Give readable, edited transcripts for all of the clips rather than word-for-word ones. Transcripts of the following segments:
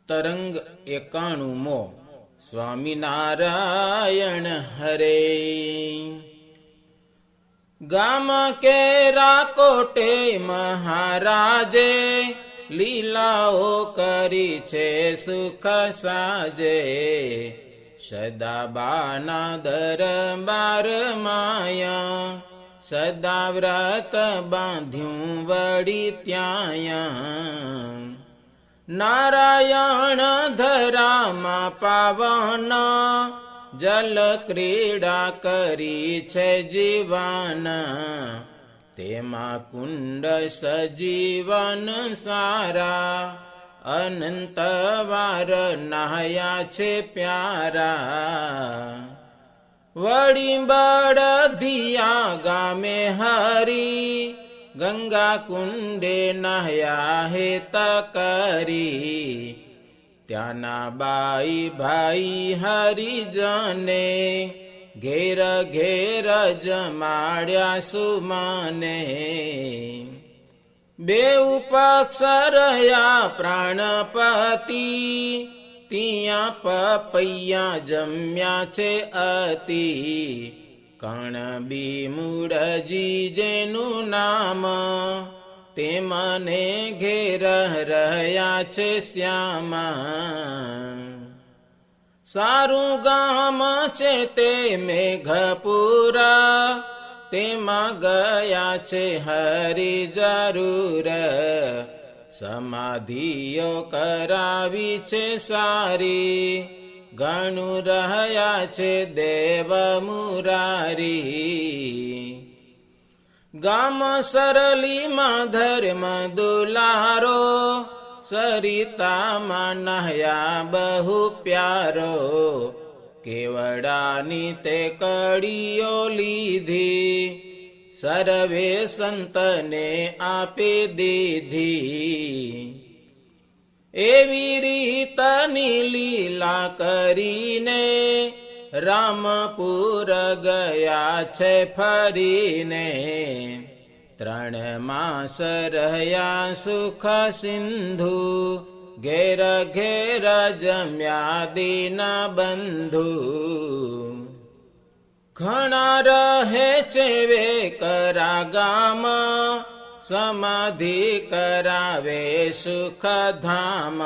તરંગ 91મો સ્વામિનારાયણ હરે। ગામ કેરા કોટે મહારાજે લીલાઓ કરી છે સુખ સાજે। સદાબાના દરબાર માયા સદા વ્રત બાંધ્યું વળી ત્યાં। નારાયણ ધરામાં પાવન જલ ક્રીડા કરી છે જીવન। તેમાં કુંડ સજીવન સારા અનંત વાર નાહ્યા છે પ્યારા। વળી બળદિયા ગામે હરી ગંગા કુંડે નાહ્યા હેત કરી। ત્યાંના બાઈ ભાઈ હરિજને ઘેર ઘેર જમાડ્યા સુમાને। બેઉ પક્ષ રહ્યા પ્રાણપતિ ત્યાં પપૈયા જમ્યા છે અતિ। કણબી મૂળજી જેનું નામ તે મને ઘેર રહ્યા છે શ્યામા। સારું ગામ છે તે મેઘપુર તેમાં ગયા છે હરિ જરૂર। સમાધિઓ કરાવી છે સારી ઘણું રહ્યા છે દેવ મુરારી। ગામ સરલીમાં ધર્મ દુલારો સરિતામાં નહ્યા બહુ પ્યારો। કેવડાની તે કડીઓ લીધી સર્વે સંતને આપી દીધી। એવી રીતની લીલા કરીને રામપુર ગયા છે ફરીને। 3 માસ રહ્યા સુખ સિંધુ ઘેર ઘેર જમ્યા દીન બંધુ। ઘણા રહે છે વેકરા ગામ સમાધિ કરાવે સુખધામ।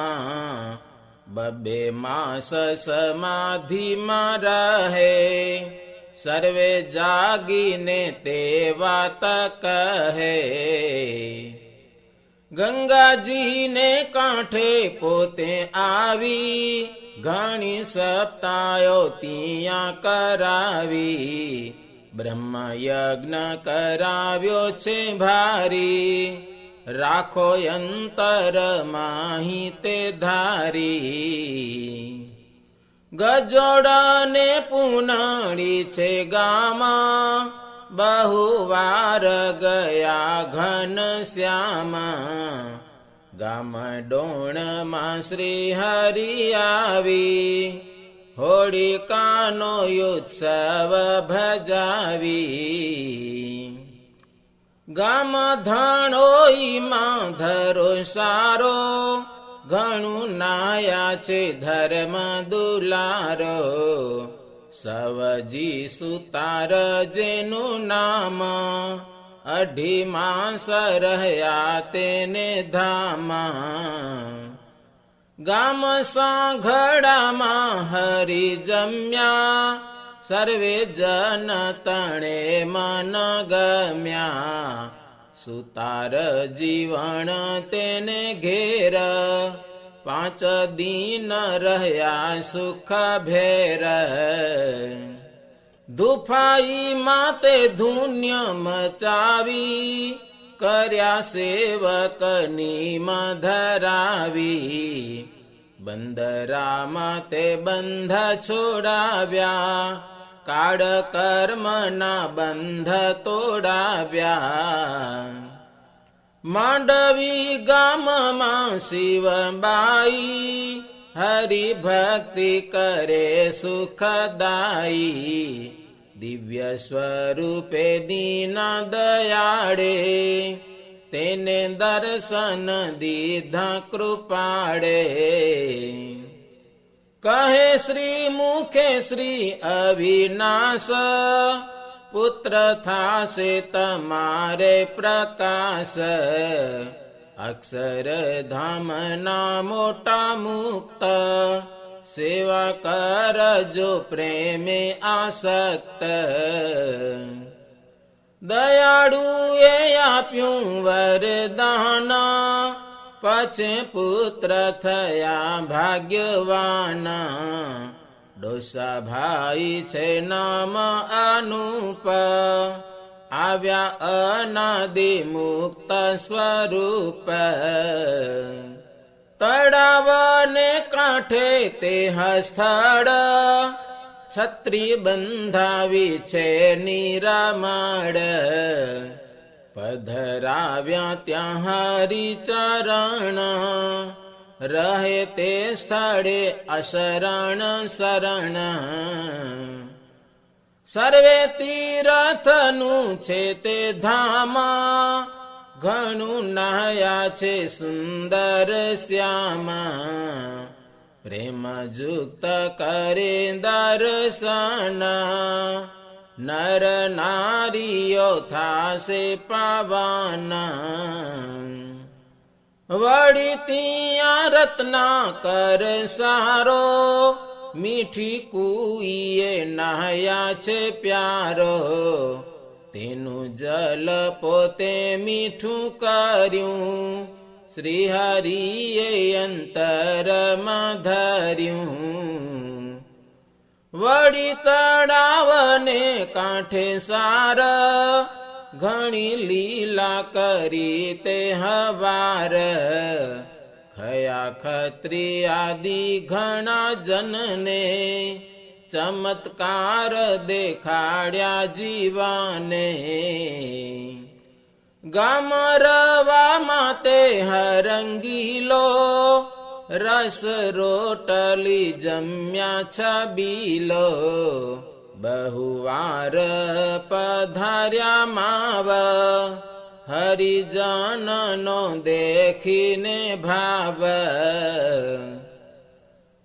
2 માસ સમાધિમાં રહે સર્વે જાગીને તે વાત કહે। ગંગાજીને કાંઠે પોતે આવી ઘણી સપ્તાયો ત્યાં કરાવી। બ્રહ્મયજ્ઞ કરાવ્યો છે ભારી રાખો અંતર માહી તે ધારી। ગજોડને પૂનડી છે ગામાં બહુ વાર ગયા ઘન શ્યામા। ગામ ડોણમાં શ્રી હરિ આવી હોળિકાનો ઉત્સવ ભજાવી। ગામ ધણોઈમાં ધરો સારો ઘણું નાયા છે ધર્મ દુલારો। સવજી સુતાર જેનું નામ 2.5 માસ રહ્યા તેને ધામ। ગામ સાંઘડામાં હરિ જમ્યા સર્વે જન તણે મન ગમ્યા। સુતાર જીવન તેને ઘેર 5 દિન રહ્યા સુખ ભેર। ધુફાઈમાં તે ધુન્ય મચાવી કર્યા સેવકની ધરાવી। બંદરામાં તે બંધ છોડાવ્યા કાળ કર્મના બંધ તોડાવ્યા। માંડવી ગામમાં શિવબાઈ હરિભક્તિ કરે સુખદાયી। દિવ્ય સ્વરૂપે દીન દયાળે તેને દર્શન દીધા કૃપાળે. કહે શ્રી મુખે શ્રી અવિનાશ, પુત્ર થાશે તમારે પ્રકાશ. અક્ષરધામના મોટા મુક્ત, સેવા કરજો પ્રેમે આસક્ત. દયાળુએ આપ્યું વરદાન, પછી પુત્ર થયા ભાગ્યવાન. ડોસા ભાઈ છે નામ અનુપ, આવ્યા અનાદિ મુક્ત સ્વરૂપ. તળાવને કાંઠે તે સ્થળ, છત્રી બંધાવી છે નિરામળ. પધરાવ્યા ત્યાં હરિચરણ, રહે તે સ્થળે અશરણ શરણ. સર્વે તીરથનું છે તે ધામ, ઘણું નાહ્યા છે સુંદર શ્યામ. પ્રેમ યુક્ત કરે દર્શન, નર નારીઓ થાશે પાવન. વળી ત્યાં રત્નાકર સારો, મીઠી કુઈએ નાહ્યા છે પ્યારો. તેનું જલ પોતે મીઠું કર્યું, શ્રી હરિએ અંતરમાં ધર્યું. વળી તળાવને કાંઠે સાર, ઘણી લીલા કરી તે હવાર. ખયા ખત્રી આદિ ઘણા જનને, ચમત્કાર દેખાડ્યા જીવાને. ગામ રવામાં તે હરંગીલો, રસ રોટલી જમ્યા છબીલો. બહુવાર પધાર્યા માવ, હરિજનનો દેખીને ભાવ.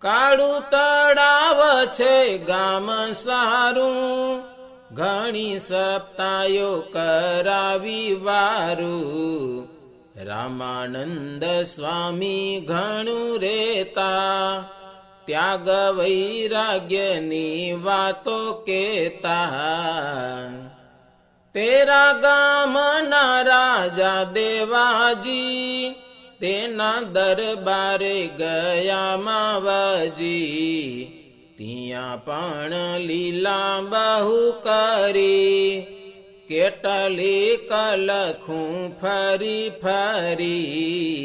કાળું તળાવ છે ગામ સારું, ઘણી સપ્તાયો કરાવી વારું. રામાનંદ સ્વામી ઘણું રેતા, ત્યાગ વૈરાગ્યની વાતો કેતા. તેરા ગામના રાજા દેવાજી, તેના દરબારે ગયા માવજી. ત્યાં પણ લીલા બહુ કરી, કેટલી કલખું ફરી ફરી.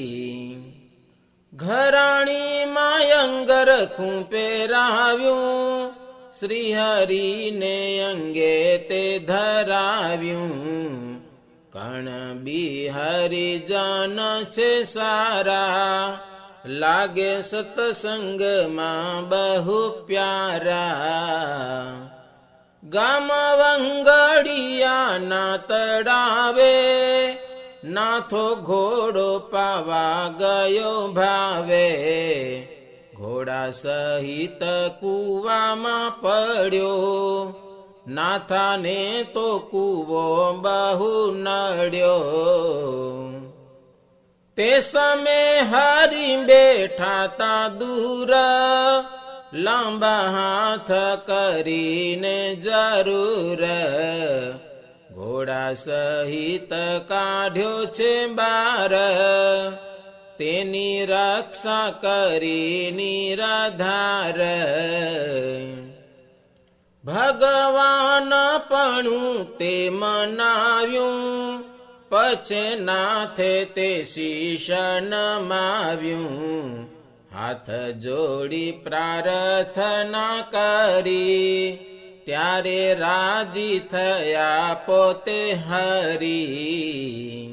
ઘરાણીમાં અંગરખું પહેરાવ્યું, શ્રી હરિને અંગે તે ધરાવ્યું. કણ બિહારી જાન છે સારા, લાગે સત્સંગમાં બહુ પ્યારા. ગામ વંગડિયા ના તળાવે, નાથો ઘોડો પાવા ગયો ભાવે. ઘોડા સહિત કૂવામાં પડ્યો, નાથાને તો કૂવો બહુ નડ્યો. તે સમે હરી બેઠા તા દૂર, લાંબા હાથ કરીને જરૂર. ઘોડા સહિત કાઢ્યો છે બાર, તેની રક્ષા કરી નિરાધાર. ભગવાન પણું તે મનાવ્યું, પછે નાથે તે શીશ નમાવ્યું. હાથ જોડી પ્રાર્થના કરી, ત્યારે રાજી થયા પોતે હરી.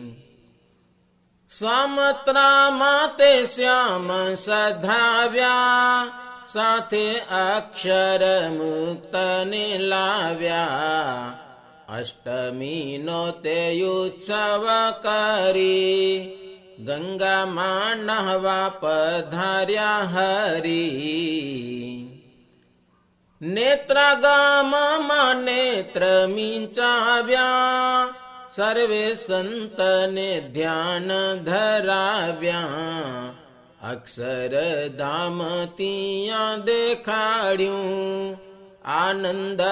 સામત્રામાં તે શ્યામ સધાવ્યા, સાથે અક્ષર મુક્તને લાવ્યા. અષ્ટમીનો તે ઉત્સવ કરી ગંગામાં નહવા પધાર્યા હરી. નેત્રાગામમાં નેત્ર મીંચાવ્યા સર્વે સંતને ધ્યાન ધરાવ્યા. અક્ષરધામ ત્યાં દેખાડ્યું આનંદ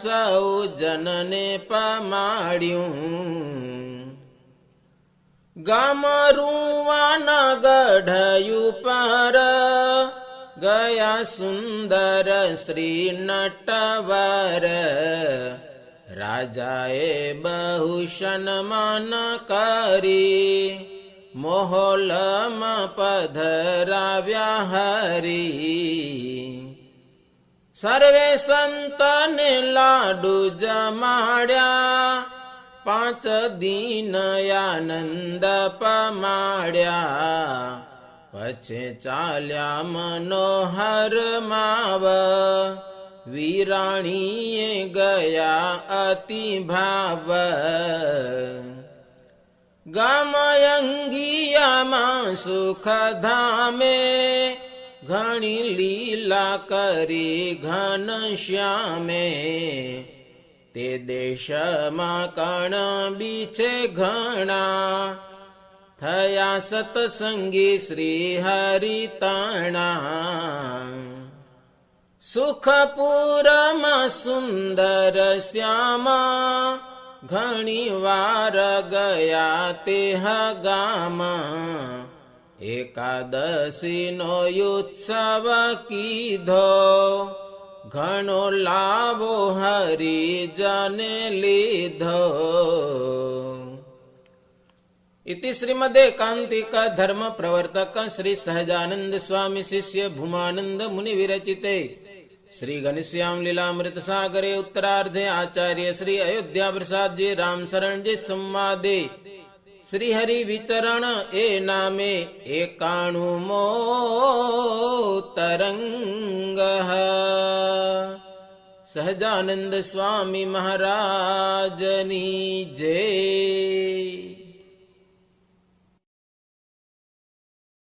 સૌ જનને પમાડ્યું. ગામ રૂવાના ગઢયું પર ગયા સુંદર શ્રી નટવર. રાજાએ બહુ સન્માન કરી મોહલમાં પધરાવ્યા હરી. સર્વે સંતને લાડુ જમાડ્યા 5 દિન આનંદ પમાડ્યા. પછી ચાલ્યા મનોહર માવ વિરાણીએ ગયા અતિ ભાવ. ગામ અંગિયામાં સુખધામે ઘણી લીલા કરી ઘનશ્યામે. તે દેશમાં કણ બીછે ઘણા થયા સતસંગી શ્રી હરિતાણા. સુખપુરમાં સુંદર શ્યામા ઘણી વાર ગયા તે ગામાં. એકાદશીનો ઉત્સવ કીધો ઘણો લાભો હરિજને લીધો. इति श्रीमदेकांतिक धर्म प्रवर्तक श्री सहजानंद स्वामी शिष्य भूमानंद मुनि विरचिते श्री घनश्याम लीलामृत सागरे उत्तरार्धे आचार्य श्री अयोध्या प्रसाद जी राम शरण जी संवादे श्री हरि विचरण ए नामे 91मो तरंग. सहजानंद स्वामी महाराजनी जय.